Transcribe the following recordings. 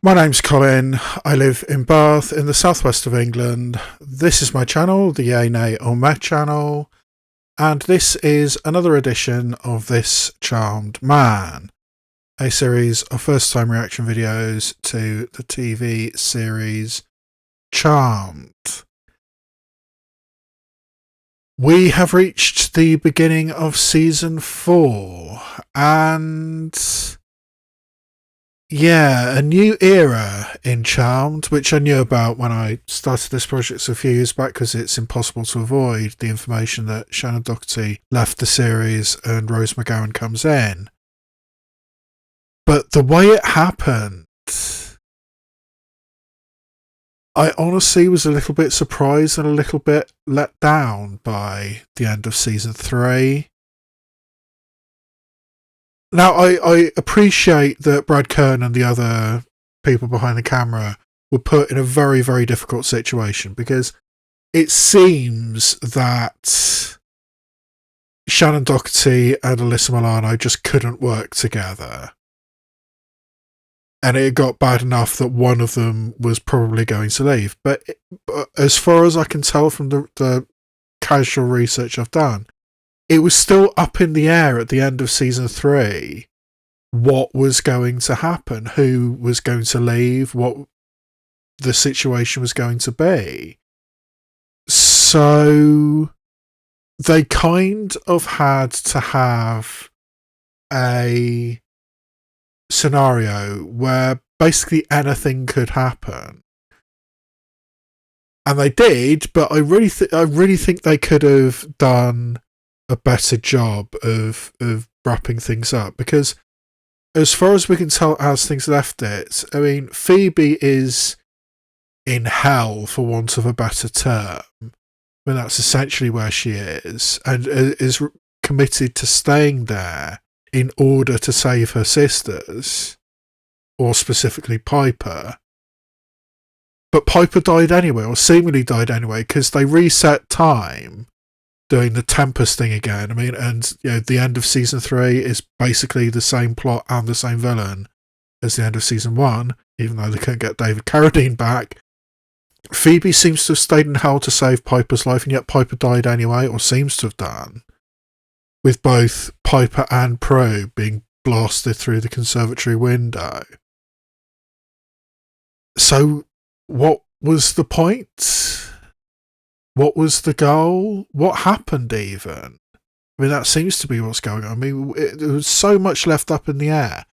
My name's Colin. I live in Bath in the southwest of England. This is my channel, the Yay Nay or Meh channel, and this is another edition of This Charmed Man, a series of first time reaction videos to the TV series Charmed. We have reached the beginning of season 4, and yeah, a new era in Charmed, which I knew about when I started this project a few years back because it's impossible to avoid the information that Shannon Doherty left the series and Rose McGowan comes in. But the way it happened, I honestly was a little bit surprised and a little bit let down by the end of season 3. Now, I appreciate that Brad Kern and the other people behind the camera were put in a very, very difficult situation because it seems that Shannon Doherty and Alyssa Milano just couldn't work together. And it got bad enough that one of them was probably going to leave. But as far as I can tell from the casual research I've done, it was still up in the air at the end of season 3 what was going to happen, who was going to leave, what the situation was going to be. So they kind of had to have a scenario where basically anything could happen. And they did, but I really think they could have done a better job of wrapping things up, because as far as we can tell as things left it, I mean, Phoebe is in hell for want of a better term. I mean, that's essentially where she is, and is committed to staying there in order to save her sisters, or specifically Piper. But Piper died anyway, or seemingly died anyway, because they reset time doing the Tempest thing again. I mean, and you know, the end of season 3 is basically the same plot and the same villain as the end of season 1, even though they couldn't get David Carradine back. Phoebe seems to have stayed in hell to save Piper's life, and yet Piper died anyway, or seems to have done, with both Piper and Prue being blasted through the conservatory window. So what was the point? What was the goal? What happened even? I mean, that seems to be what's going on. I mean, there was so much left up in the air.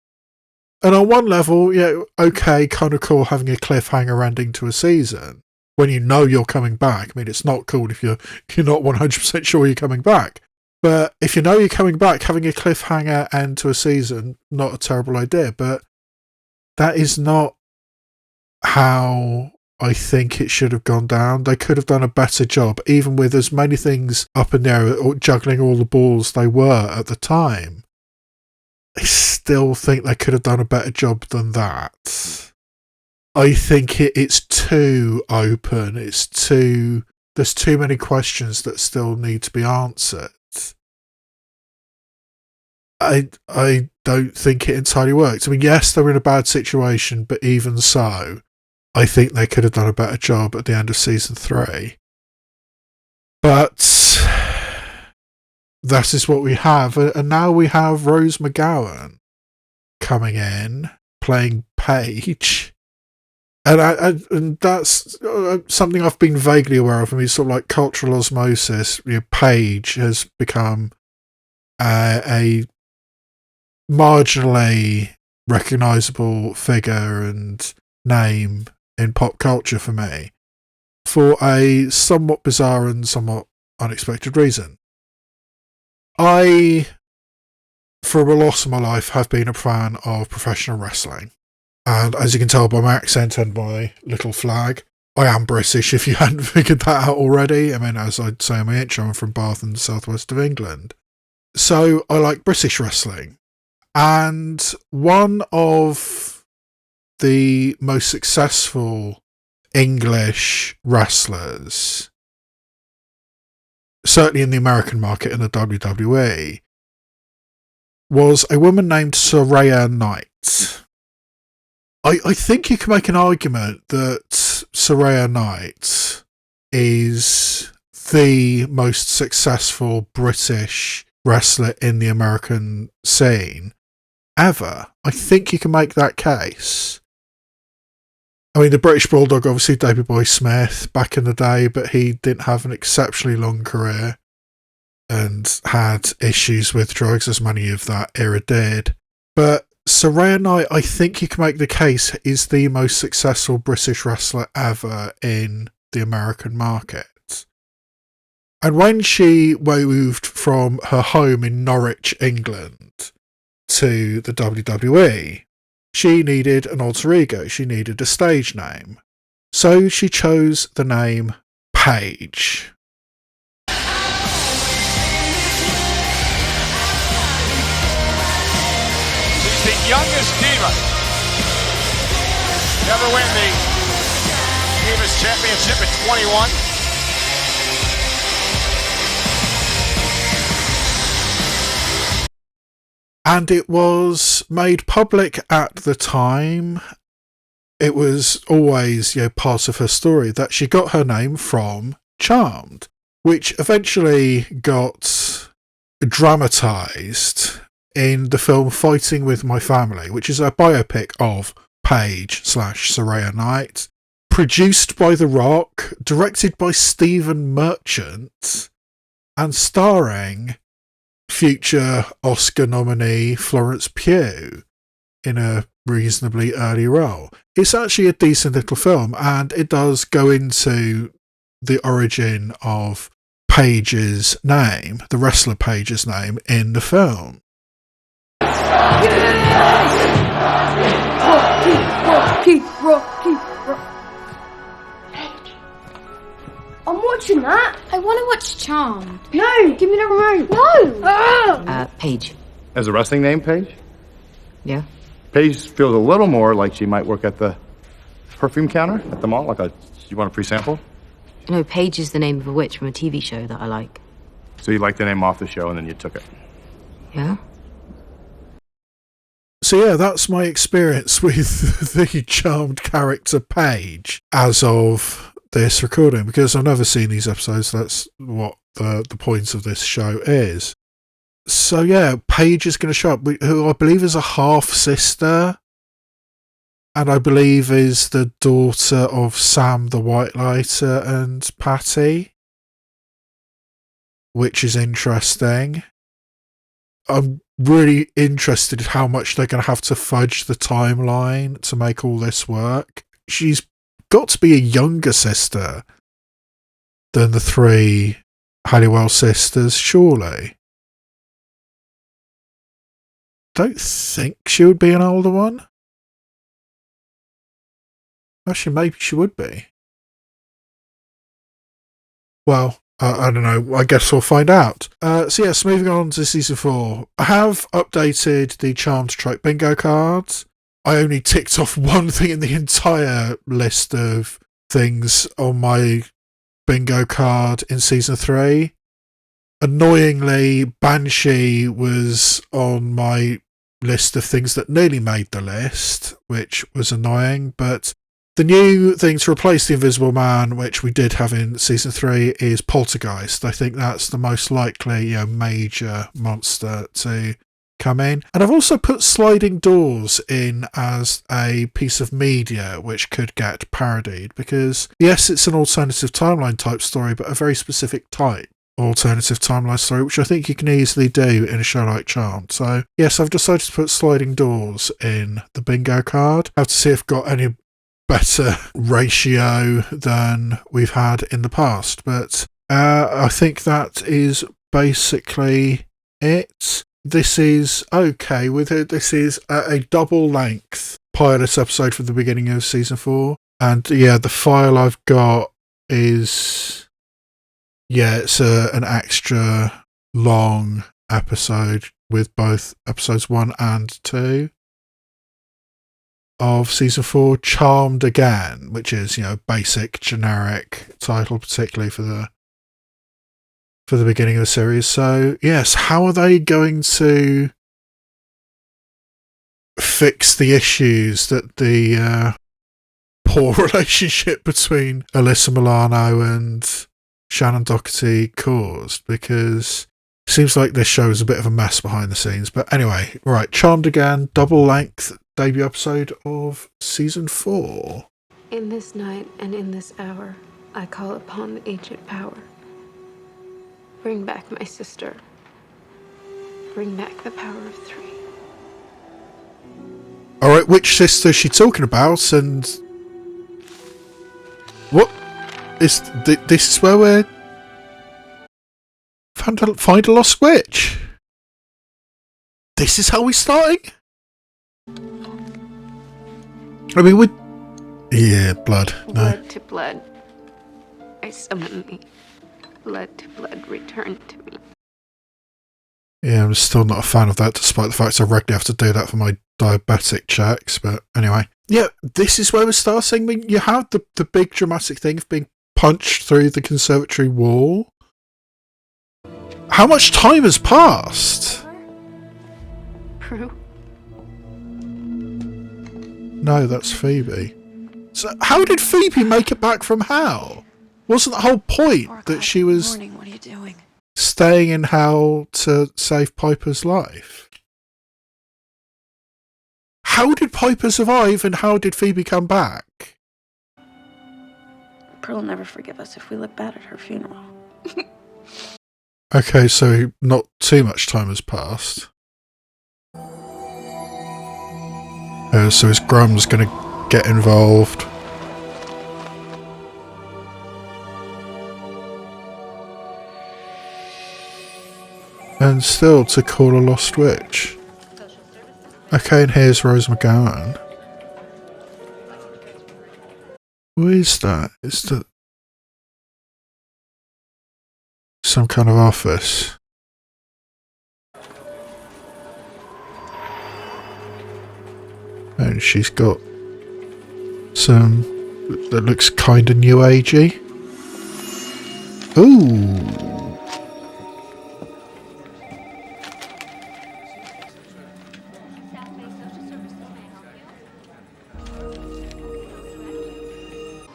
And on one level, yeah, okay, kind of cool having a cliffhanger ending to a season when you know you're coming back. I mean, it's not cool if you're not 100% sure you're coming back. But if you know you're coming back, having a cliffhanger end to a season, not a terrible idea. But that is not how I think it should have gone down. They could have done a better job, even with as many things up in the air, juggling all the balls they were at the time. I still think they could have done a better job than that. I think it's too open. There's too many questions that still need to be answered. I don't think it entirely worked. I mean, yes, they're in a bad situation, but even so, I think they could have done a better job at the end of season 3. But that is what we have. And now we have Rose McGowan coming in, playing Paige. And that's something I've been vaguely aware of. I mean, sort of like cultural osmosis. You know, Paige has become a marginally recognisable figure and name in pop culture for me, for a somewhat bizarre and somewhat unexpected reason. I, for a lot of my life, have been a fan of professional wrestling. And as you can tell by my accent and my little flag, I am British, if you hadn't figured that out already. I mean, as I'd say in my intro, I'm from Bath in the southwest of England. So I like British wrestling. And one of the most successful English wrestlers, certainly in the American market in the WWE, was a woman named Saraya Knight. I think you can make an argument that Saraya Knight is the most successful British wrestler in the American scene ever. I think you can make that case. I mean, the British Bulldog, obviously David Boy Smith back in the day, but he didn't have an exceptionally long career and had issues with drugs, as many of that era did. But Saraya Knight, I think you can make the case, is the most successful British wrestler ever in the American market. And when she moved from her home in Norwich, England, to the WWE, she needed an alter ego. She needed a stage name. So she chose the name Paige. She's the youngest diva to ever win the Divas Championship at 21. And it was made public at the time. It was always, part of her story that she got her name from Charmed, which eventually got dramatised in the film Fighting With My Family, which is a biopic of Paige/Saraya Knight, produced by The Rock, directed by Stephen Merchant, and starring future Oscar nominee Florence Pugh in a reasonably early role. It's actually a decent little film, and it does go into the origin of Paige's name, the wrestler Paige's name, in the film. Rocky. I'm watching that. I want to watch Charmed. No, give me the remote. No. Paige. As a wrestling name, Paige? Yeah? Paige feels a little more like she might work at the perfume counter at the mall. You want a free sample? No, Paige is the name of a witch from a TV show that I like. So you liked the name off the show and then you took it? Yeah? So yeah, that's my experience with the Charmed character Paige as of this recording, because I've never seen these episodes. That's what the point of this show is. So yeah, Paige is going to show up, who I believe is a half-sister, and I believe is the daughter of Sam the White Lighter and Patty, which is interesting. I'm really interested in how much they're going to have to fudge the timeline to make all this work. She's got to be a younger sister than the three Halliwell sisters, surely. Don't think she would be an older one. Actually, maybe she would be. Well, I don't know. I guess we'll find out. So yes, moving on to season 4. I have updated the Charmed Trope bingo cards. I only ticked off one thing in the entire list of things on my bingo card in season 3. Annoyingly, Banshee was on my list of things that nearly made the list, which was annoying, but the new thing to replace the Invisible Man, which we did have in season 3, is Poltergeist. I think that's the most likely, major monster to come in. And I've also put Sliding Doors in as a piece of media which could get parodied, because yes, it's an alternative timeline type story, but a very specific type alternative timeline story, which I think you can easily do in a show like Charmed. So yes, I've decided to put Sliding Doors in the bingo card. I have to see if I've got any better ratio than we've had in the past, but I think that is basically it. This is okay with it. This is a double length pilot episode from the beginning of season 4, and yeah, the file I've got is it's an extra long episode with both episodes 1 and 2 of season 4, Charmed Again, which is, basic generic title, particularly for the beginning of the series. So yes, how are they going to fix the issues that the poor relationship between Alyssa Milano and Shannon Doherty caused, because it seems like this show is a bit of a mess behind the scenes. But anyway, right, Charmed Again, double length debut episode of season 4. In this night and in this hour, I call upon the ancient power. Bring back my sister. Bring back the power of 3. Alright, which sister is she talking about, and what is this is where we're find a lost witch? This is how we're starting? I mean, yeah, blood. No. Blood to blood, I summon thee. Blood to blood, return to me. Yeah, I'm still not a fan of that, despite the fact I regularly have to do that for my diabetic checks. But anyway, yeah, this is where we're starting. I mean, you have the big dramatic thing of being punched through the conservatory wall. How much time has passed? Prue? No, that's Phoebe. So how did Phoebe make it back from hell? Wasn't the whole point that she was What are you doing? staying in hell to save Piper's life? How did Piper survive, and how did Phoebe come back? Pearl will never forgive us if we look bad at her funeral. Okay, so not too much time has passed. So his Grum's gonna get involved. And still to call a lost witch. Okay, and here's Rose McGowan. What is that? Is that some kind of office? And she's got some that looks kind of new agey. Ooh.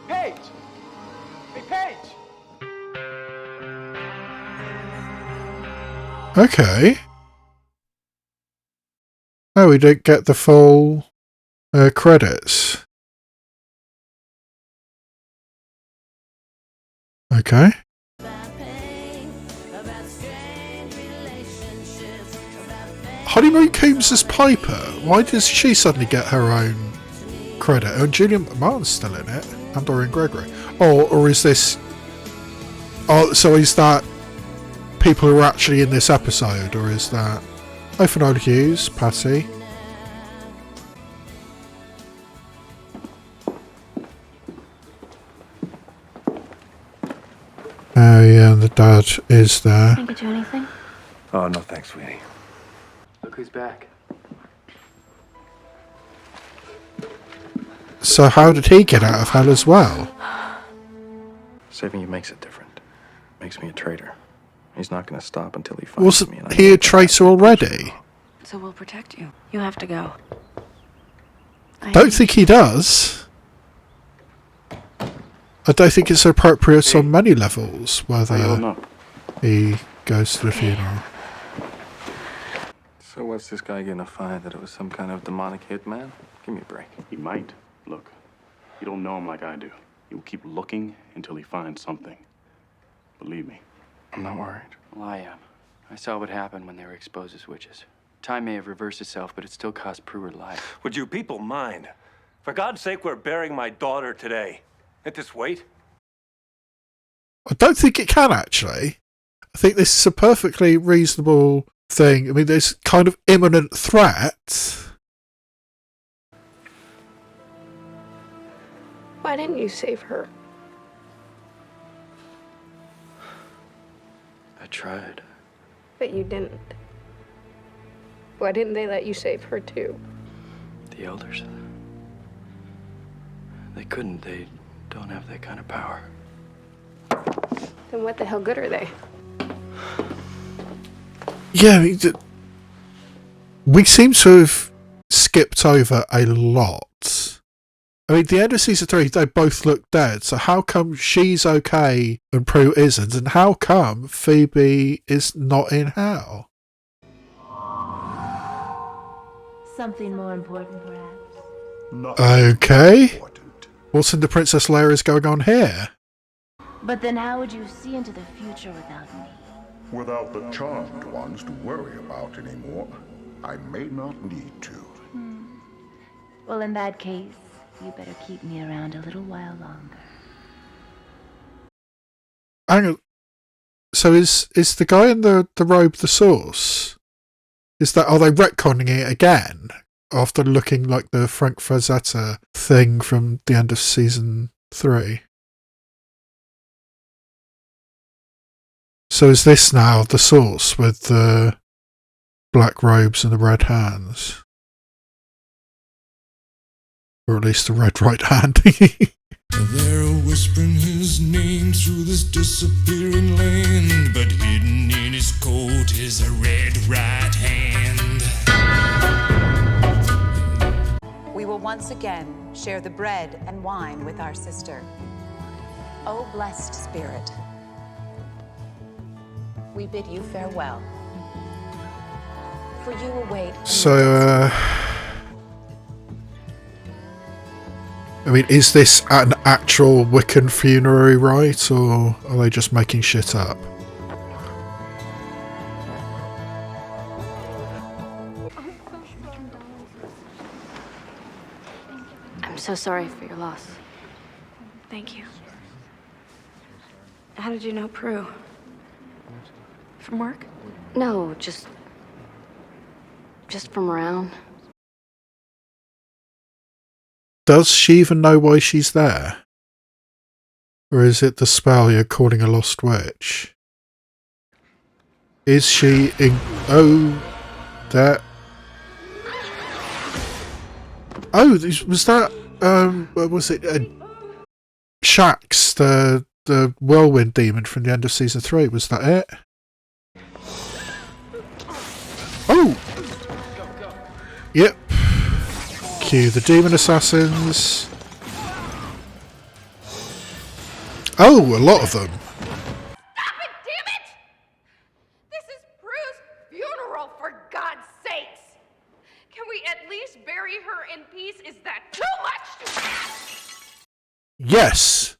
Paige! Hey, Paige! Okay. Oh, we don't get the full credits. Okay. Honeymoon Coombs as Piper. Why does she suddenly get her own credit? Oh, Julia Martin's still in it, and Dorian Gregory. Or is this? Oh, so is that people who are actually in this episode, or is that? Oh, Finola Hughes, Patty. Oh yeah, and the dad is there. Can I get you anything? Oh, no thanks, sweetie. Look who's back. So how did he get out of hell as well? Saving you makes it different. Makes me a traitor. He's not going to stop until he finds me. Wasn't he a traitor already? So we'll protect you. You have to go. Don't think he does. I don't think it's appropriate on many levels whether he goes to the funeral. So what's this guy gonna find? That it was some kind of demonic hitman? Give me a break. He might. Look, you don't know him like I do. He will keep looking until he finds something. Believe me. I'm not worried. Well, I am. I saw what happened when they were exposed as witches. Time may have reversed itself, but it still cost Prue her life. Would you people mind? For God's sake, we're burying my daughter today. At this wait? I don't think it can, actually. I think this is a perfectly reasonable thing. I mean, there's kind of imminent threat. Why didn't you save her? I tried. But you didn't. Why didn't they let you save her too? The elders. They couldn't. They don't have that kind of power. Then what the hell good are they? Yeah, I mean, we seem to have skipped over a lot. I mean, the end of season 3, they both look dead, so how come she's okay and Prue isn't, and how come Phoebe is not in hell? Something more important, perhaps. Okay. What's in the Princess Leia's going on here? But then how would you see into the future without me? Without the charmed ones to worry about anymore, I may not need to. Well, in that case, you better keep me around a little while longer. Hang on. So is the guy in the robe the source? Are they retconning it again after looking like the Frank Frazetta thing from the end of season 3? So is this now the source with the black robes and the red hands? Or at least the red right hand. They're whispering his name through this disappearing land, but hidden in his coat is a red right hand. We will once again share the bread and wine with our sister. O blessed spirit, we bid you farewell. For you await. So, I mean, is this an actual Wiccan funerary rite, or are they just making shit up? I'm so sorry for your loss. Thank you. How did you know Prue? From work? No, just from around. Does she even know why she's there? Or is it the spell you're calling a lost witch? Is she in... Oh, that... Oh, was that... what was it? Shax, the whirlwind demon from the end of season 3, was that it? Oh! Yep. Cue the demon assassins. Oh, a lot of them. Stop it, damn it! This is Prue's funeral, for God's sakes! Can we at least bury her in peace? Is that too much to ask? Yes.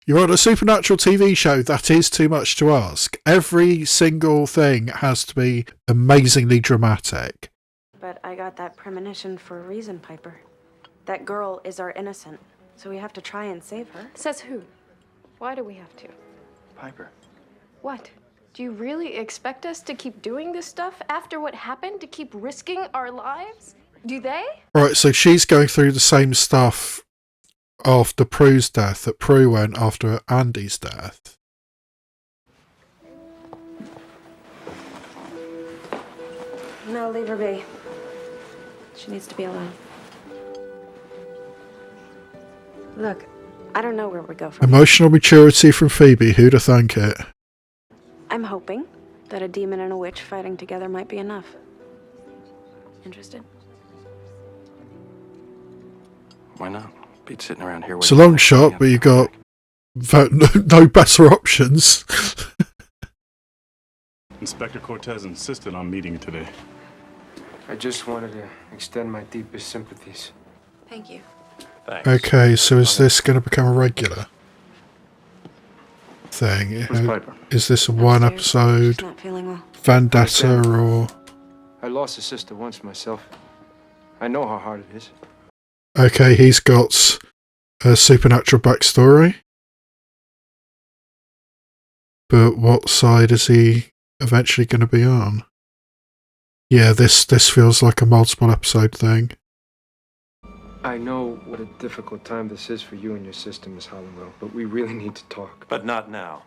You're on a supernatural TV show. That is too much to ask. Every single thing has to be amazingly dramatic. But I got that premonition for a reason, Piper. That girl is our innocent, so we have to try and save her. Says who? Why do we have to? Piper. What? Do you really expect us to keep doing this stuff after what happened? To keep risking our lives? Do they? Right, so she's going through the same stuff after Prue's death that Prue went after Andy's death. No, leave her be. She needs to be alone. Look, I don't know where we go from Emotional maturity from Phoebe, who to thank it? I'm hoping that a demon and a witch fighting together might be enough. Interested? Why not? Beat sitting around here It's a long shot, but you got no better options. Inspector Cortez insisted on meeting you today. I just wanted to extend my deepest sympathies. Thank you. Thanks. Okay, so is this going to become a regular thing? Where's Piper? Is this a one episode Not feeling well. vendetta or... I lost a sister once myself. I know how hard it is. Okay, he's got a supernatural backstory. But what side is he eventually going to be on? Yeah, this feels like a multiple episode thing. I know what a difficult time this is for you and your sister, Miss Hollowell, but we really need to talk. But not now.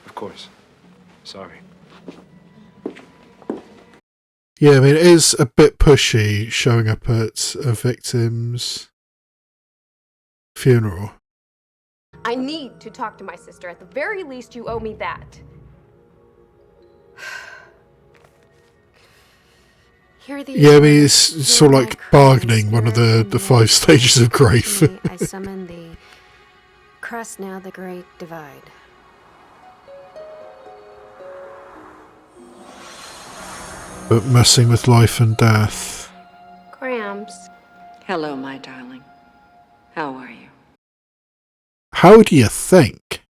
Of course. Sorry. Yeah, I mean, it is a bit pushy showing up at a victim's funeral. I need to talk to my sister. At the very least, you owe me that. Hear the Yeah, I mean, it's sort of like bargaining, one of the 5 stages of grief. I summon the crust now the great divide. But messing with life and death. Grams. Hello, my darling. How are you? How do you think?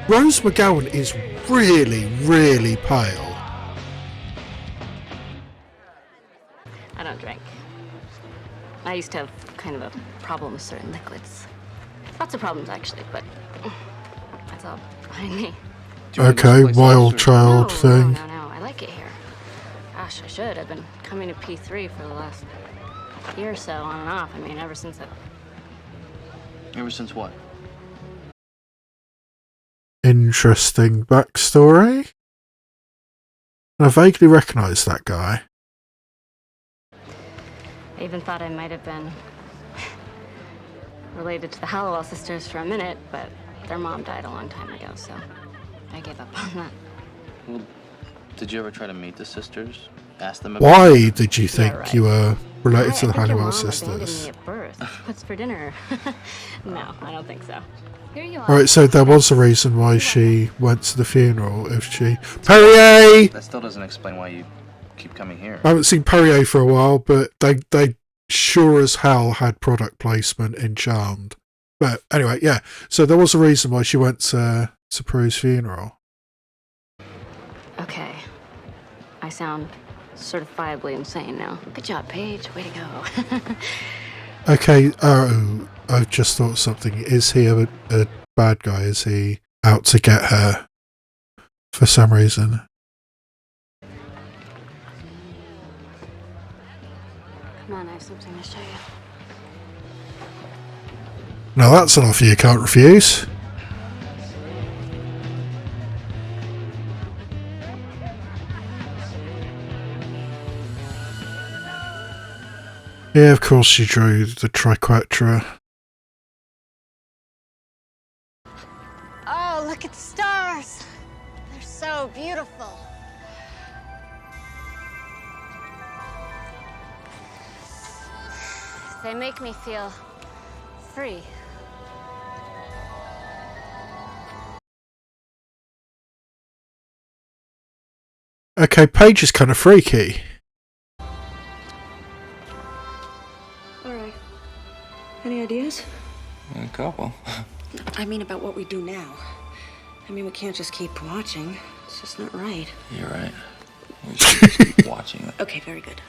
Rose McGowan is really, really pale. I don't drink. I used to have kind of a problem with certain liquids. Lots of problems, actually, but that's all behind me. Okay, wild child thing. No, I like it here. Gosh, I should. I've been coming to P3 for the last year or so, on and off. I mean, ever since that. Ever since what? Interesting backstory. I vaguely recognise that guy. I even thought I might have been related to the Hallowell sisters for a minute, but their mom died a long time ago, so I gave up on that. Well, did you ever try to meet the sisters? Ask them Why did you think right. you were related to the I think your Hannibal mom sisters? abandoned me at birth. What's for dinner? No, I don't think so. Here you are. Alright, so there was a reason why she went to the funeral, if she... Perrier! That still doesn't explain why you keep coming here. I haven't seen Perrier for a while, but they sure as hell had product placement in Charmed. But anyway, yeah. So there was a reason why she went to Prue's funeral. Okay. I sound certifiably insane now. Good job, Paige. Way to go. Okay, oh, I've just thought something. Is he a bad guy? Is he out to get her for some reason? Come on, I have something to show you. Now that's an offer you can't refuse. Yeah, of course she drew the triquetra. Oh, look at the stars. They're so beautiful. They make me feel free. Okay, Paige is kind of freaky. Alright. Any ideas? A couple. I mean, about what we do now. I mean, we can't just keep watching. It's just not right. You're right. We should just keep watching it. Okay, very good.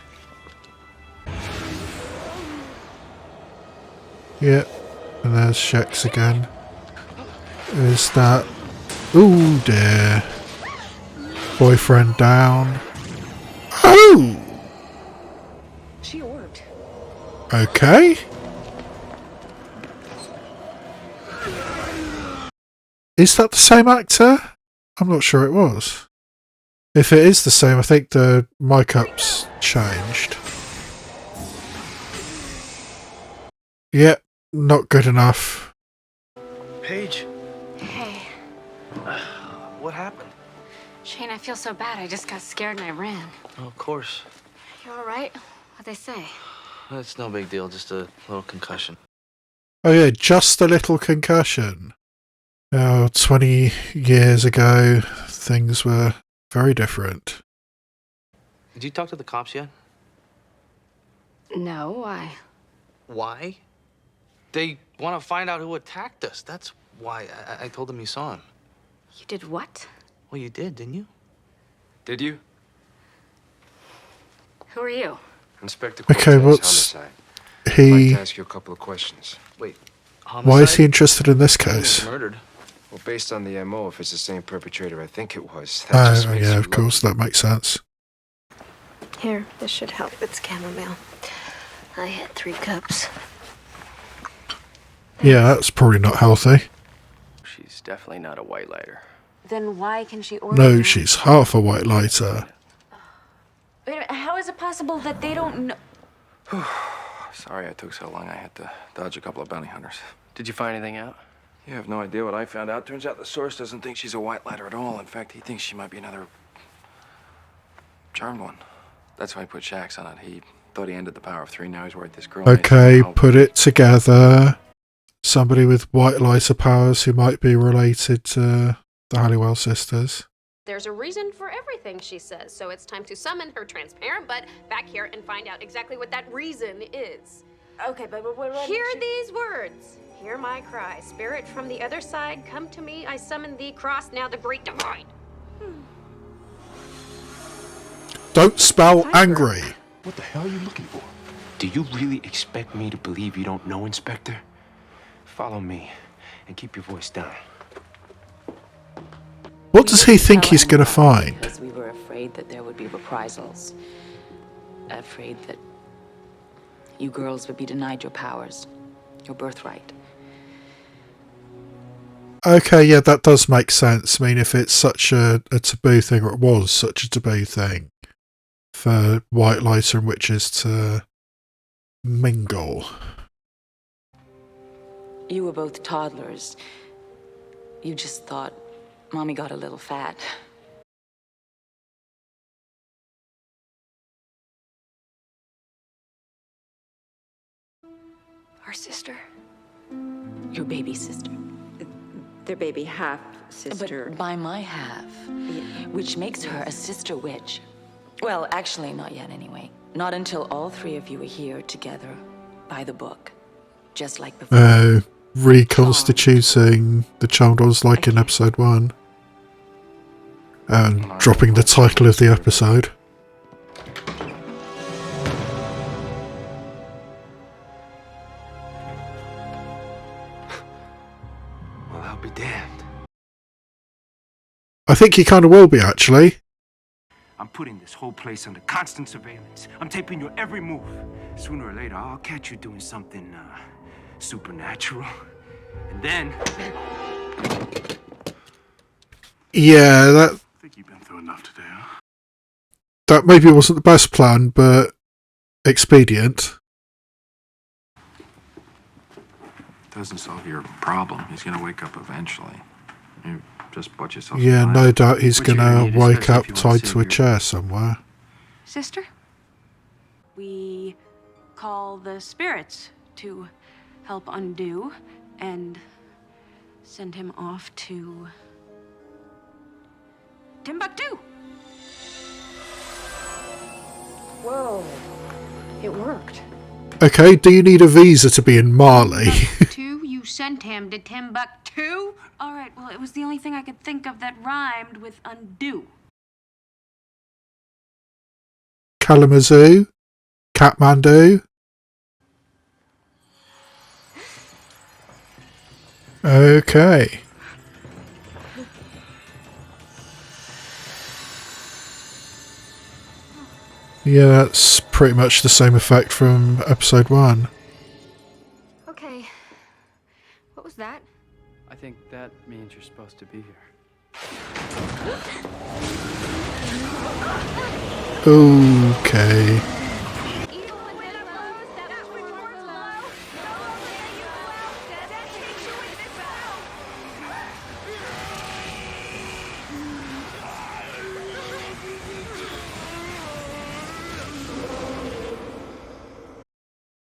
Yeah, and there's Shex again. Is that... Ooh dear. Boyfriend down. Oh! She orbed. Okay. Is that the same actor? I'm not sure it was. If it is the same, I think the mic-up's changed. Yeah, not good enough. Paige, Hey, what happened? Shane, I feel so bad. I just got scared and I ran. Oh, of course. You all right? What'd they say? It's no big deal, just a little concussion. Oh yeah, just a little concussion. Oh, 20 years ago, things were very different. Did you talk to the cops yet? No, why? Why? They want to find out who attacked us. That's why I told them you saw him. You did what? Well, you did, didn't you? Did you? Who are you? Inspector Okay, Cortez, what's homicide. I'd like he... to ask you a couple of questions. Wait, Why is he interested in this case? Murdered. Well, based on the MO, if it's the same perpetrator I think it was, that just Oh, makes yeah, you of course, that makes sense. Here, this should help. It's chamomile. I had 3 cups. Yeah, that's probably not healthy. She's definitely not a white lighter. Then why can she order? No, she's half a white lighter. Wait a minute, how is it possible that they don't know? Sorry I took so long. I had to dodge a couple of bounty hunters. Did you find anything out? You have no idea what I found out. Turns out the source doesn't think she's a white lighter at all. In fact, he thinks she might be another charmed one. That's why he put Shax on it. He thought he ended the power of 3. Now he's worried this girl. Okay, put it together. Somebody with white lighter powers who might be related to the Halliwell sisters. There's a reason for everything, she says, so it's time to summon her transparent butt back here and find out exactly what that reason is. Okay, but what Hear these words. Hear my cry. Spirit from the other side, come to me. I summon thee. Cross now the great divide. Don't spell angry. What the hell are you looking for? Do you really expect me to believe you don't know, Inspector? Follow me and keep your voice down. What does he think he's going to find? Because we were afraid that there would be reprisals. Afraid that you girls would be denied your powers, your birthright. Okay, yeah, that does make sense. I mean, if it's such a taboo thing, or it was such a taboo thing for white lighter and witches to mingle. You were both toddlers. You just thought Mommy got a little fat. Our sister? Your baby sister. Their baby half-sister. But by my half, which makes her a sister witch. Well, actually, not yet anyway. Not until all 3 of you are here together by the book. Just like before. Reconstituting the Chandors like in episode 1. And dropping the title of the episode. Well, I'll be damned. I think he kind of will be, actually. I'm putting this whole place under constant surveillance. I'm taping your every move. Sooner or later, I'll catch you doing something supernatural. And then... Yeah, I think you've been through enough today, huh? that maybe wasn't the best plan, but expedient. Doesn't solve your problem. He's gonna wake up eventually. You just bought yourself. Yeah, no doubt he's What you're gonna need is wake especially up if you wanna tied save to a your- chair somewhere. Sister? We call the spirits to help undo and send him off to Timbuktu. Whoa. It worked. Okay, do you need a visa to be in Mali? You sent him to Timbuktu? All right, well, it was the only thing I could think of that rhymed with undo. Kalamazoo? Kathmandu? Okay. Yeah, that's pretty much the same effect from episode 1. Okay. What was that? I think that means you're supposed to be here. Okay.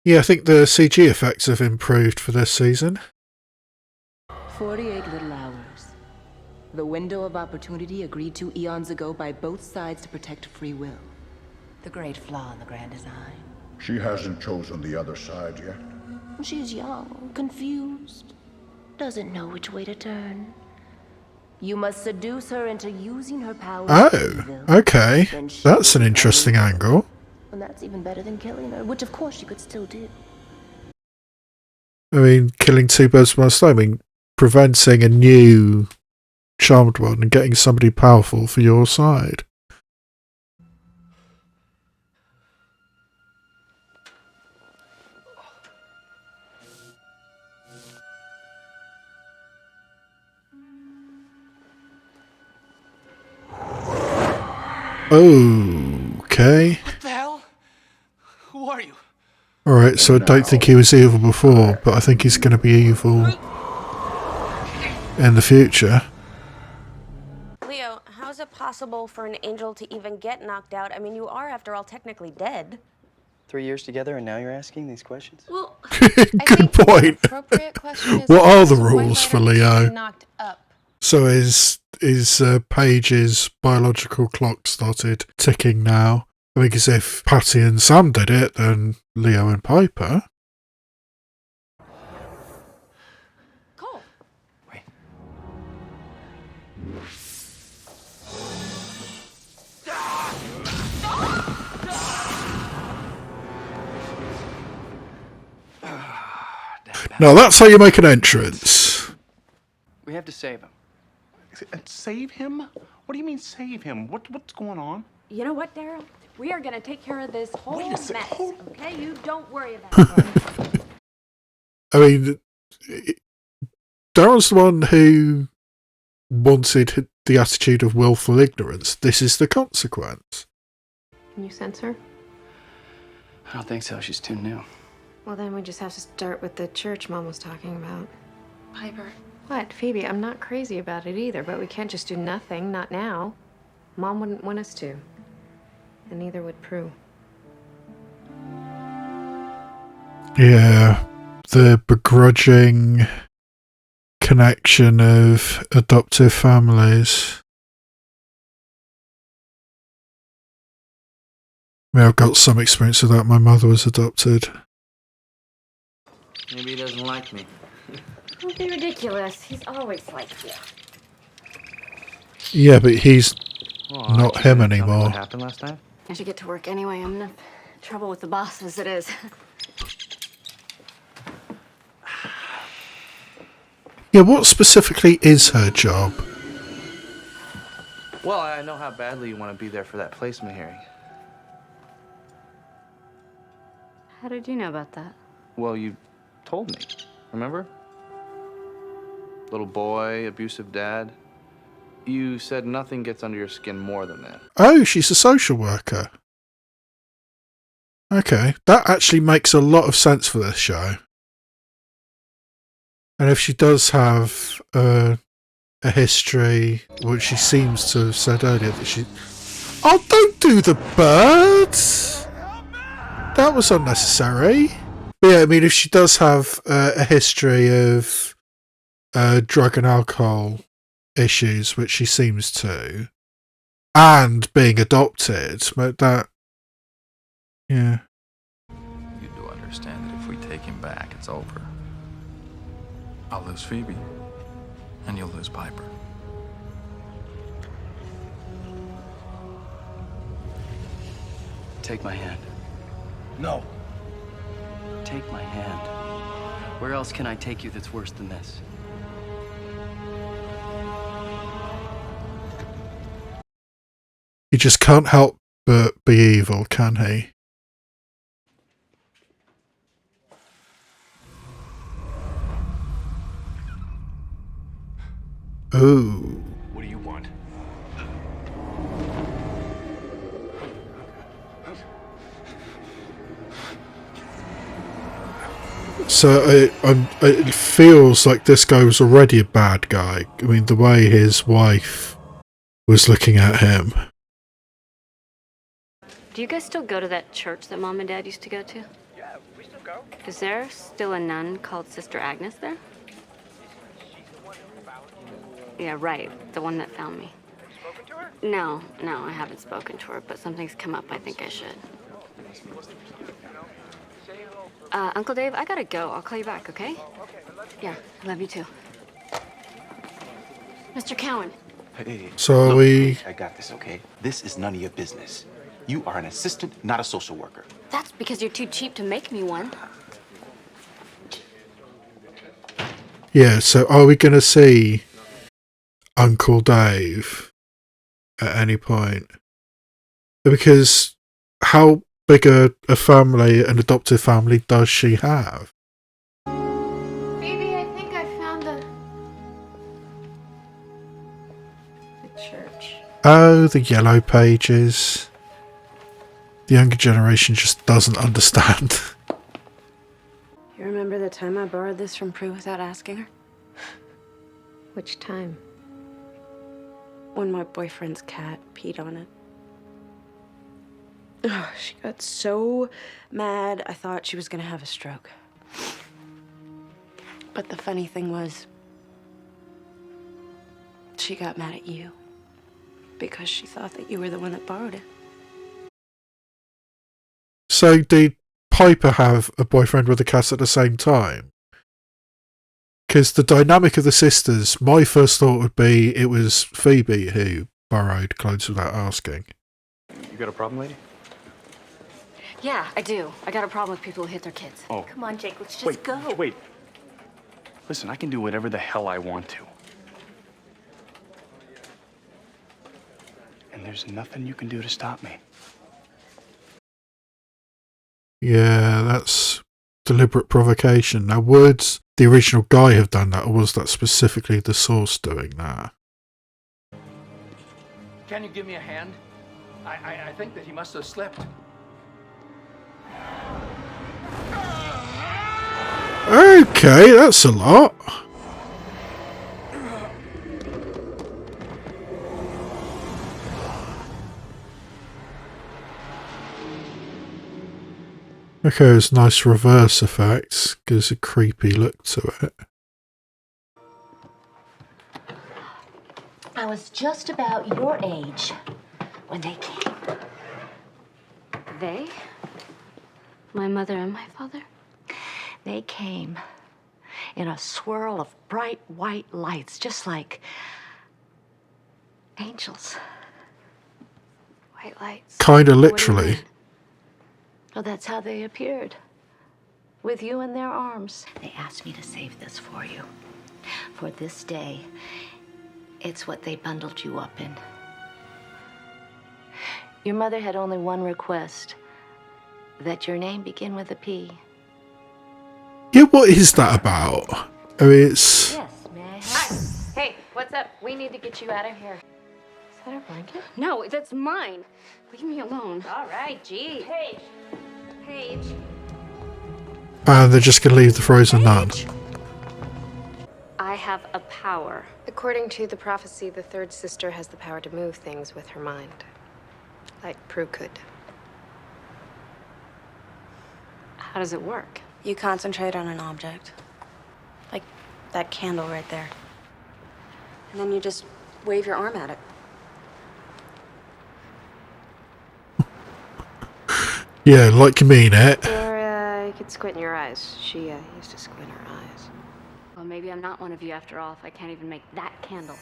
Yeah, I think the CG effects have improved for this season. 48 little hours. The window of opportunity agreed to eons ago by both sides to protect free will. The great flaw in the grand design. She hasn't chosen the other side yet. She's young, confused, doesn't know which way to turn. You must seduce her into using her power. Oh, okay. That's an interesting angle. And that's even better than killing her, which of course you could still do. I mean, killing 2 birds with one stone. I mean, preventing a new charmed one and getting somebody powerful for your side. Okay. What the hell? Who are you? Alright, so I don't think he was evil before, but I think he's going to be evil in the future. Leo, how is it possible for an angel to even get knocked out? I mean, you are, after all, technically dead. 3 years together, and now you're asking these questions? Well, Good point. appropriate question is What are the why rules for later is she Leo? knocked up? So is Paige's biological clock started ticking now? Because if Patty and Sam did it, then Leo and Piper. Cole. Now that's how you make an entrance. We have to save him. Save him? What do you mean save him? What's going on? You know what, Daryl? We are gonna take care of this whole Wait a mess, sec- okay? You don't worry about it. I mean, Daryl's the one who wanted the attitude of willful ignorance. This is the consequence. Can you sense her? I don't think so. She's too new. Well, then we just have to start with the church Mom was talking about. Piper. What, Phoebe? I'm not crazy about it either, but we can't just do nothing, not now. Mom wouldn't want us to. And neither would Prue. Yeah, the begrudging connection of adoptive families. I mean, I've got some experience of that. My mother was adopted. Maybe he doesn't like me. Don't be ridiculous. He's always like you. Yeah, but he's Well, not aren't you him gonna tell me anymore. What happened last night? I should get to work anyway. I'm in trouble with the boss as it is. Yeah, what specifically is her job? Well, I know how badly you want to be there for that placement hearing. How did you know about that? Well, you told me. Remember? Little boy, abusive dad. You said nothing gets under your skin more than that. Oh, she's a social worker. Okay, that actually makes a lot of sense for this show. And if she does have a history, which she seems to have said earlier, that she... Oh, don't do the birds! That was unnecessary. But yeah, I mean, if she does have a history of drug and alcohol issues, which she seems to, and being adopted, but that... Yeah. You do understand that if we take him back, it's over. I'll lose Phoebe, and you'll lose Piper. Take my hand. No. Take my hand. Where else can I take you that's worse than this? He just can't help but be evil, can he? Ooh. What do you want? So it feels like this guy was already a bad guy. I mean, the way his wife was looking at him. Do you guys still go to that church that Mom and Dad used to go to? Yeah, we still go. Is there still a nun called Sister Agnes there? Yeah, right. The one that found me. Have you spoken to her? No, I haven't spoken to her, but something's come up I think I should. Uncle Dave, I gotta go. I'll call you back, okay? Yeah, I love you too. Mr. Cowan. Hey, So look, we... I got this, okay? This is none of your business. You are an assistant, not a social worker. That's because you're too cheap to make me one. Yeah, so are we going to see Uncle Dave at any point? Because how big a family, an adoptive family, does she have? Phoebe, I think I found the church. Oh, the yellow pages. The younger generation just doesn't understand. You remember the time I borrowed this from Prue without asking her? Which time? When my boyfriend's cat peed on it. Oh, she got so mad, I thought she was gonna have a stroke. But the funny thing was, she got mad at you because she thought that you were the one that borrowed it. So did Piper have a boyfriend with a cat at the same time? Because the dynamic of the sisters, my first thought would be it was Phoebe who borrowed clothes without asking. You got a problem, lady? Yeah, I do. I got a problem with people who hit their kids. Oh. Come on, Jake, let's just Wait, go. wait. Listen, I can do whatever the hell I want to. And there's nothing you can do to stop me. Yeah, that's deliberate provocation. Now, would the original guy have done that, or was that specifically the source doing that? Can you give me a hand? I think that he must have slipped. Okay, that's a lot. Okay, there's nice reverse effects, gives a creepy look to it. I was just about your age when they came. They? My mother and my father? They came in a swirl of bright white lights, just like angels. White lights. Kinda literally. Well, that's how they appeared. With you in their arms. They asked me to save this for you. For this day, it's what they bundled you up in. Your mother had only one request. That your name begin with a P. Yeah, what is that about? I mean, it's... Yes, may I have Hi. Hey, what's up? We need to get you out of here. Is that our blanket? No, that's mine. Leave me alone. All right, gee. Paige. And they're just going to leave the frozen nun. I have a power. According to the prophecy, the third sister has the power to move things with her mind. Like Prue could. How does it work? You concentrate on an object. Like that candle right there. And then you just wave your arm at it. Yeah, like you mean it. Or you could squint in your eyes. She used to squint her eyes. Well, maybe I'm not one of you after all if I can't even make that candle.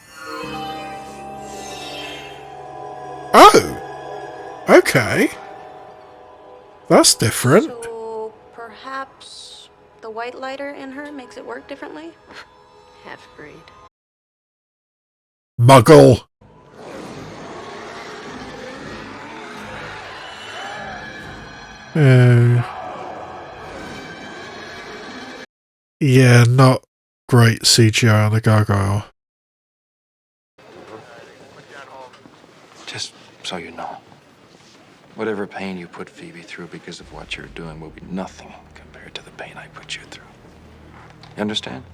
Oh! Okay. That's different. So perhaps the white lighter in her makes it work differently? Half-breed. Muggle. Yeah, not great CGI on the gargoyle. Just so you know, whatever pain you put Phoebe through because of what you're doing will be nothing compared to the pain I put you through. You understand?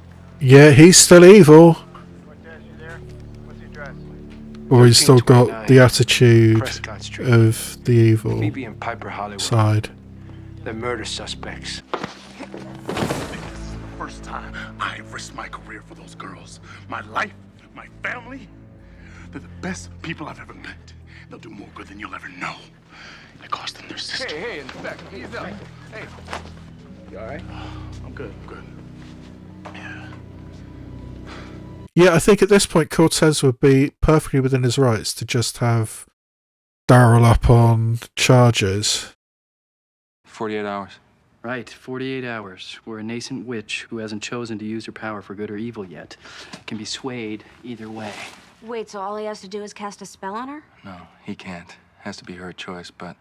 Yeah, he's still evil. Or he's still got the attitude of the evil Phoebe and Piper Hollywood. side. They're murder suspects. First time I've risked my career for those girls. My life, my family. They're the best people I've ever met. They'll do more good than you'll ever know. It cost them their sister. Hey, Inspector, ease up. Hey, you all right? I'm good, I'm good. Yeah, I think at this point Cortez would be perfectly within his rights to just have Daryl up on charges. 48 hours. Right, 48 hours, where a nascent witch who hasn't chosen to use her power for good or evil yet can be swayed either way. Wait, so all he has to do is cast a spell on her? No, he can't. Has to be her choice, but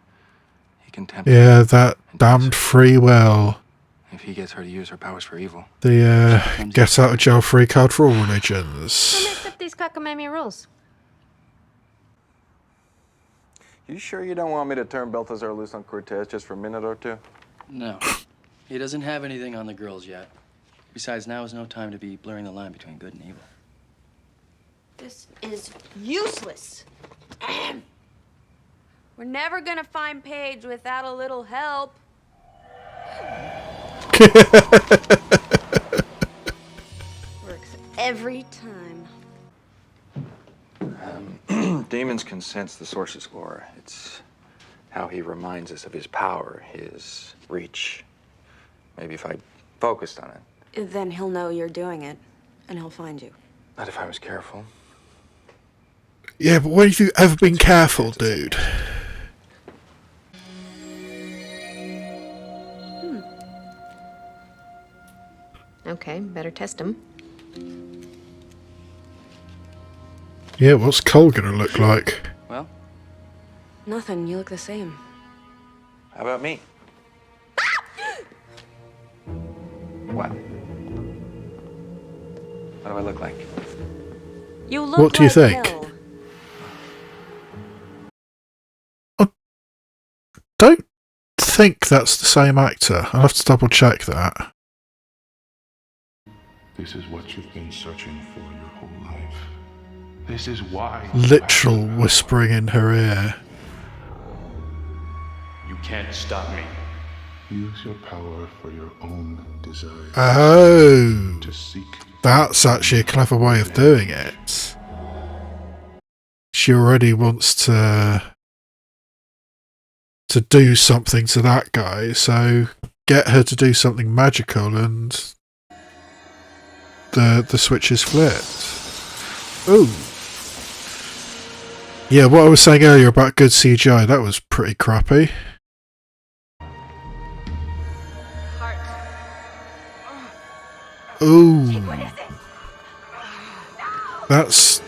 he can tempt Yeah, that damned free will. if he gets her to use her powers for evil. The get out of jail free card for all religions. Who messed up these cockamamie rules? You sure you don't want me to turn Balthazar loose on Cortez just for a minute or two? No, he doesn't have anything on the girls yet. Besides, now is no time to be blurring the line between good and evil. This is useless. We're never gonna find Paige without a little help. Works every time. Demons can sense the source's aura. It's how he reminds us of his power, his reach. Maybe if I focused on it. Then he'll know you're doing it, and he'll find you. Not if I was careful. Yeah, but when have you ever been careful, dude? Okay, better test him. Yeah, what's Cole gonna look like? Well, Nothing. You look the same. how about me? What? What do I look like? You look What do you like think? hell. Don't think that's the same actor. I'll have to double check that. This is what you've been searching for your whole life. This is why. Literal whispering in her ear. You can't stop me. Use your power for your own desire. Oh, To seek. that's actually a clever way of doing it. She already wants to do something to that guy, so get her to do something magical and the switch is flipped. Ooh. Yeah, what I was saying earlier about good CGI, that was pretty crappy. Ooh. That's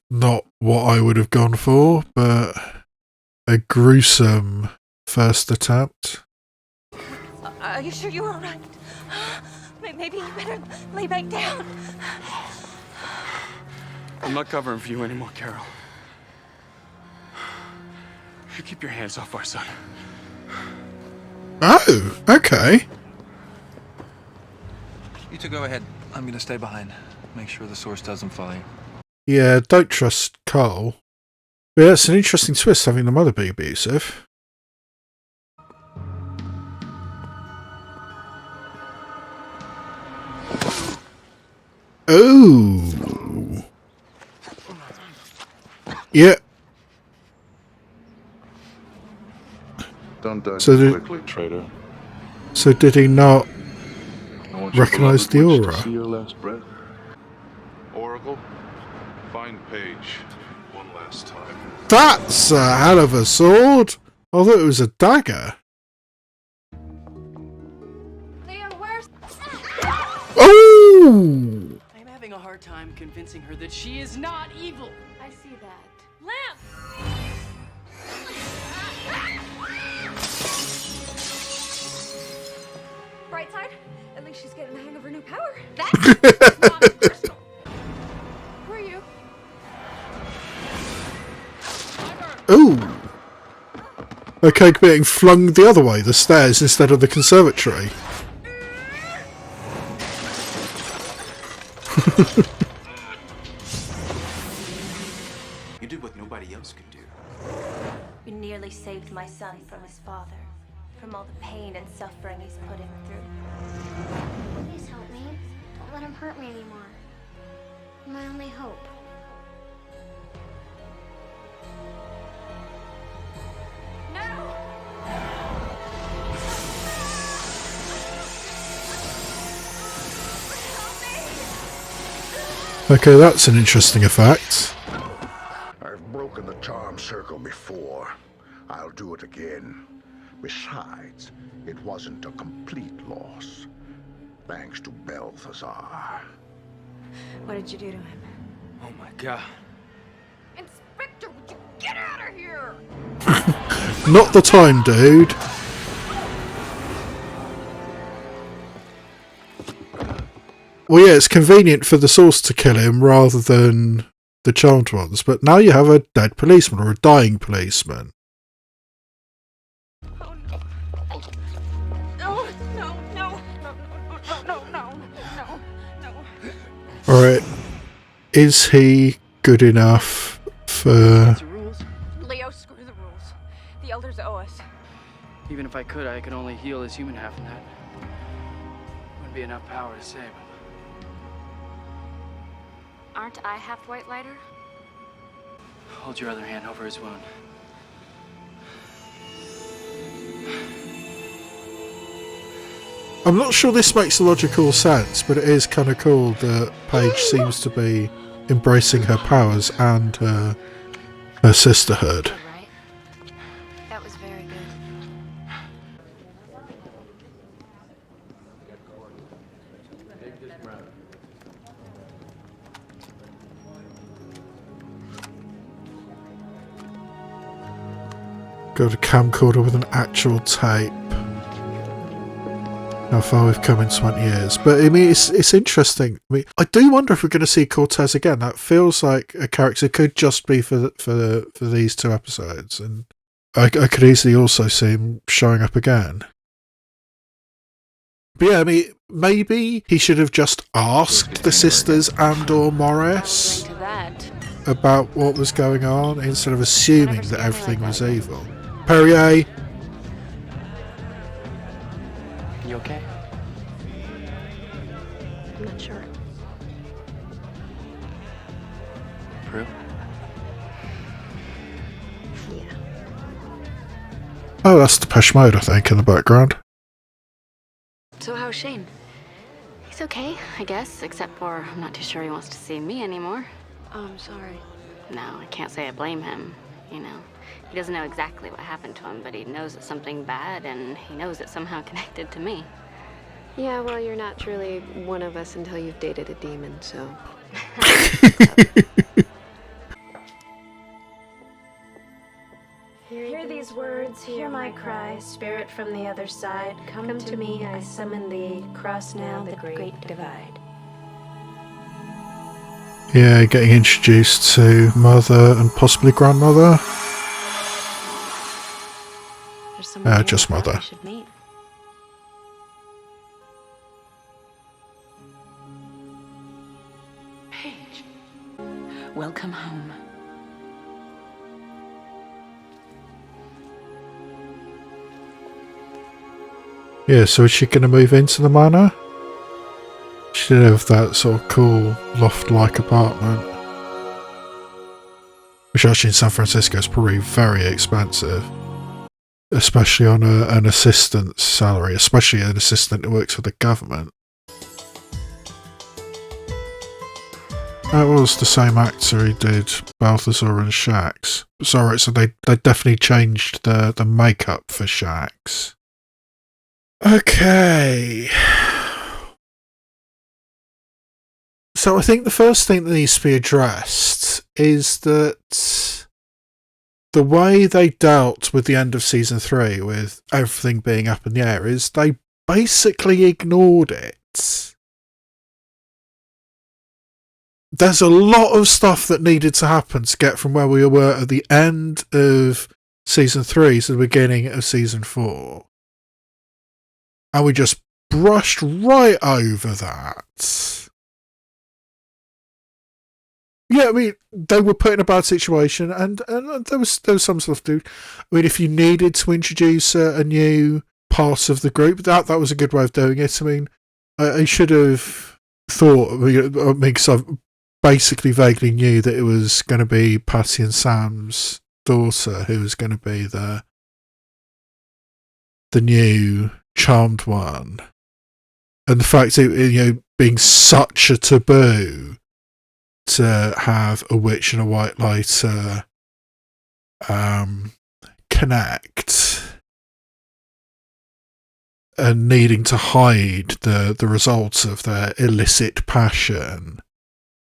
not what I would have gone for, but a gruesome first attempt. Are you sure you were right? Maybe you better lay back down. I'm not covering for you anymore, Carol. You keep your hands off our son. Oh, okay. You two go ahead. I'm gonna stay behind. Make sure the source doesn't follow you. Yeah, don't trust Cole. But yeah, it's an interesting twist having the mother be abusive. Oh. Yeah. Don't die So so did- quickly, traitor. So did he not I want your recognize the beloved witch to aura? see your last breath. Oracle, find Paige one last time. That's a hell of a sword! I thought it was a dagger. Leah, where's... Oh! I'm having a hard time convincing her that she is not evil. I see that. Lamp! Bright side, at least she's getting the hang of her new power. That's not personal. Who are you? Ooh! Okay, being flung the other way, the stairs instead of the conservatory. You did what nobody else could do. You nearly saved my son from his father, from all the pain and suffering he's put him through. Please help me. Don't let him hurt me anymore. You're my only hope. Okay, that's an interesting effect. I've broken the charm circle before. I'll do it again. Besides, it wasn't a complete loss. Thanks to Balthazar. What did you do to him? Oh my god. Inspector, would you get out of here? Not the time, dude. Well, yeah, it's convenient for the source to kill him rather than the charmed ones, but now you have a dead policeman or a dying policeman. No, no, no, no, no, no, no, no, no. Alright. is he good enough for... Leo, screw the rules. The elders owe us. Even if I could only heal his human half, and that wouldn't be enough power to save him. Aren't I half white lighter? Hold your other hand over his wound. I'm not sure this makes logical sense, but it is kind of cool that Paige seems to be embracing her powers and her sisterhood. That was very good. Got a camcorder with an actual tape. How far we've come in 20 years. But I mean, it's interesting. I mean, I do wonder if we're going to see Cortez again. That feels like a character could just be for these 2 episodes, and I could easily also see him showing up again. But yeah, I mean, maybe he should have just asked the sisters and/or Morris about what was going on instead of assuming that everything was evil. Perrier. You okay? I'm not sure. Prue? Yeah. Oh, that's Depeche Mode, I think, in the background. So how's Shane? He's okay, I guess, except for I'm not too sure he wants to see me anymore. Oh, I'm sorry. No, I can't say I blame him, you know. He doesn't know exactly what happened to him, but he knows it's something bad, and he knows it's somehow connected to me. Yeah, well, you're not truly one of us until you've dated a demon, so... Hear these words, hear my cry, spirit from the other side. Come to me, I summon thee, cross now the great divide. Yeah, getting introduced to mother and possibly grandmother. Just mother. Paige, welcome home. Yeah, so is she going to move into the manor? She did have that sort of cool loft-like apartment. Which actually in San Francisco is probably very expensive. Especially on an assistant's salary, especially an assistant who works for the government. That was the same actor who did Balthazar and Shax. Sorry, so they definitely changed the makeup for Shax. Okay. So I think the first thing that needs to be addressed is that the way they dealt with the end of season 3, with everything being up in the air, is they basically ignored it. There's a lot of stuff that needed to happen to get from where we were at the end of season 3 to the beginning of season 4. And we just brushed right over that. Yeah, I mean, they were put in a bad situation, and there was some stuff to do. I mean, if you needed to introduce a new part of the group, that was a good way of doing it. I mean, I should have thought, I mean, because I basically vaguely knew that it was going to be Patty and Sam's daughter who was going to be the new charmed one. And the fact that, being such a taboo to have a witch and a white lighter connect, and needing to hide the results of their illicit passion,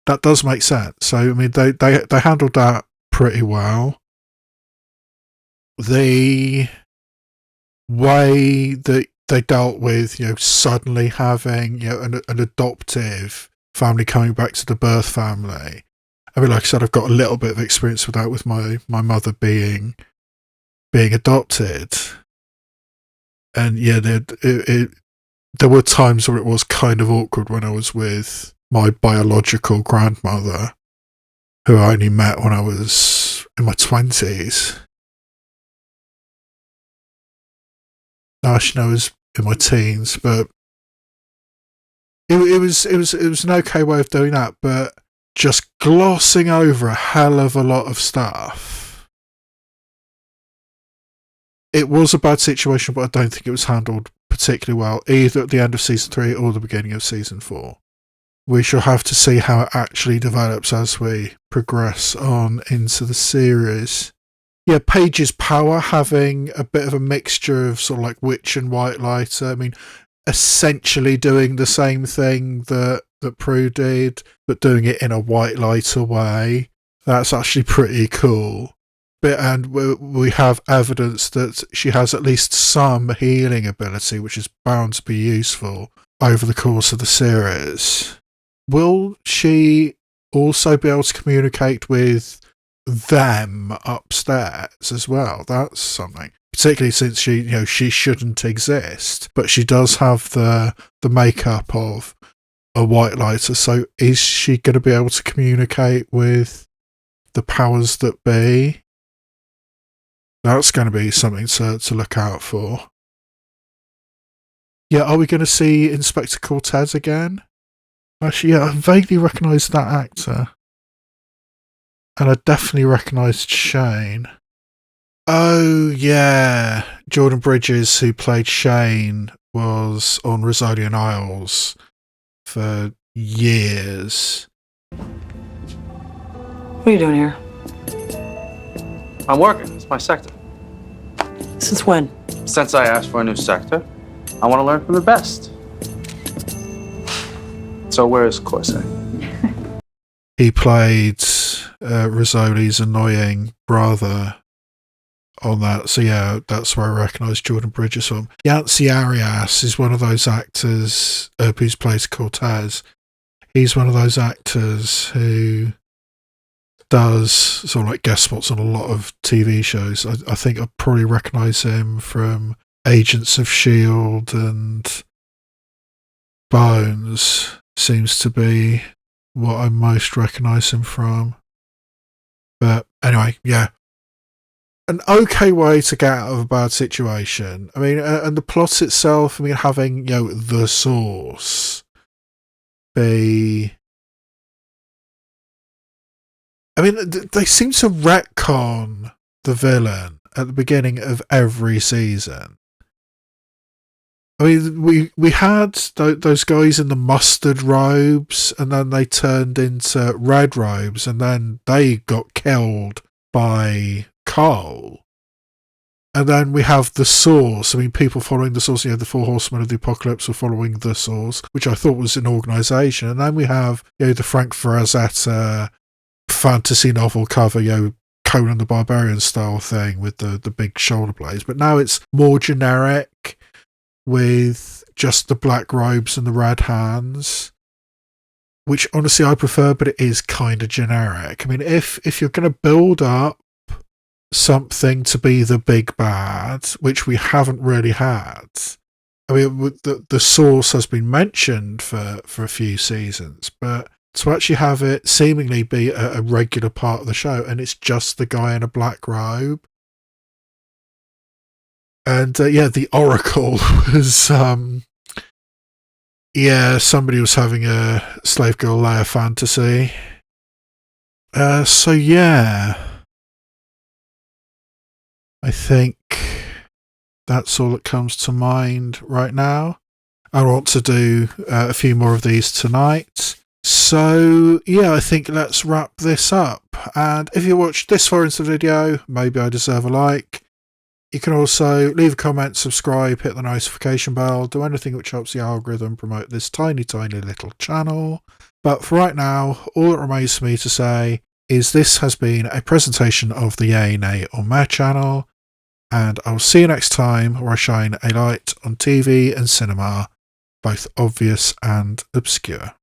that does make sense. So I mean, they handled that pretty well. The way that they dealt with suddenly having an adoptive family coming back to the birth family. I mean, like I said, I've got a little bit of experience with that, with my mother being adopted. And yeah, there were times where it was kind of awkward when I was with my biological grandmother, who I only met when I was in my 20s. Actually, no, I was in my teens, but it was an okay way of doing that, but just glossing over a hell of a lot of stuff. It was a bad situation, but I don't think it was handled particularly well, either at the end of season 3 or the beginning of season 4. We shall have to see how it actually develops as we progress on into the series. Yeah, Paige's power having a bit of a mixture of sort of like witch and white lighter. I mean, essentially doing the same thing that Prue did, but doing it in a white lighter way. That's actually pretty cool. And we have evidence that she has at least some healing ability, which is bound to be useful over the course of the series. Will she also be able to communicate with them upstairs as well? That's something. Particularly since she shouldn't exist, but she does have the makeup of a white lighter. So is she going to be able to communicate with the powers that be? That's going to be something to look out for. Yeah, are we going to see Inspector Cortez again? Actually, yeah, I vaguely recognise that actor. And I definitely recognised Shane. Oh, yeah. Jordan Bridges, who played Shane, was on Rosalian Isles for years. What are you doing here? I'm working. It's my sector. Since when? Since I asked for a new sector, I want to learn from the best. So where's Corsair? He played Rosali's annoying brother on that. So yeah, that's where I recognise Jordan Bridges from. Yancy Arias is one of those actors who's played Cortez. He's one of those actors who does sort of like guest spots on a lot of TV shows. I think I probably recognise him from Agents of S.H.I.E.L.D. and Bones seems to be what I most recognise him from. But anyway, yeah. An okay way to get out of a bad situation. I mean, and the plot itself, I mean, having, the source be... I mean, they seem to retcon the villain at the beginning of every season. I mean, we had those guys in the mustard robes, and then they turned into red robes, and then they got killed by Cole. And then we have the source. I mean, people following the source. The Four Horsemen of the Apocalypse were following the source, which I thought was an organisation. And then we have, the Frank Frazetta fantasy novel cover, Conan the Barbarian style thing with the big shoulder blades. But now it's more generic with just the black robes and the red hands, which honestly I prefer, but it is kind of generic. I mean, if you're going to build up something to be the big bad, which we haven't really had. I mean, the source has been mentioned for a few seasons, but to actually have it seemingly be a regular part of the show, and it's just the guy in a black robe. And the Oracle was, somebody was having a Slave Girl Leia fantasy. So yeah, I think that's all that comes to mind right now. I want to do a few more of these tonight. So yeah, I think let's wrap this up. And if you watched this far into the video, maybe I deserve a like. You can also leave a comment, subscribe, hit the notification bell, do anything which helps the algorithm promote this tiny, tiny little channel. But for right now, all that remains for me to say is this has been a presentation of the Yay, Nay or Meh channel, and I'll see you next time where I shine a light on TV and cinema, both obvious and obscure.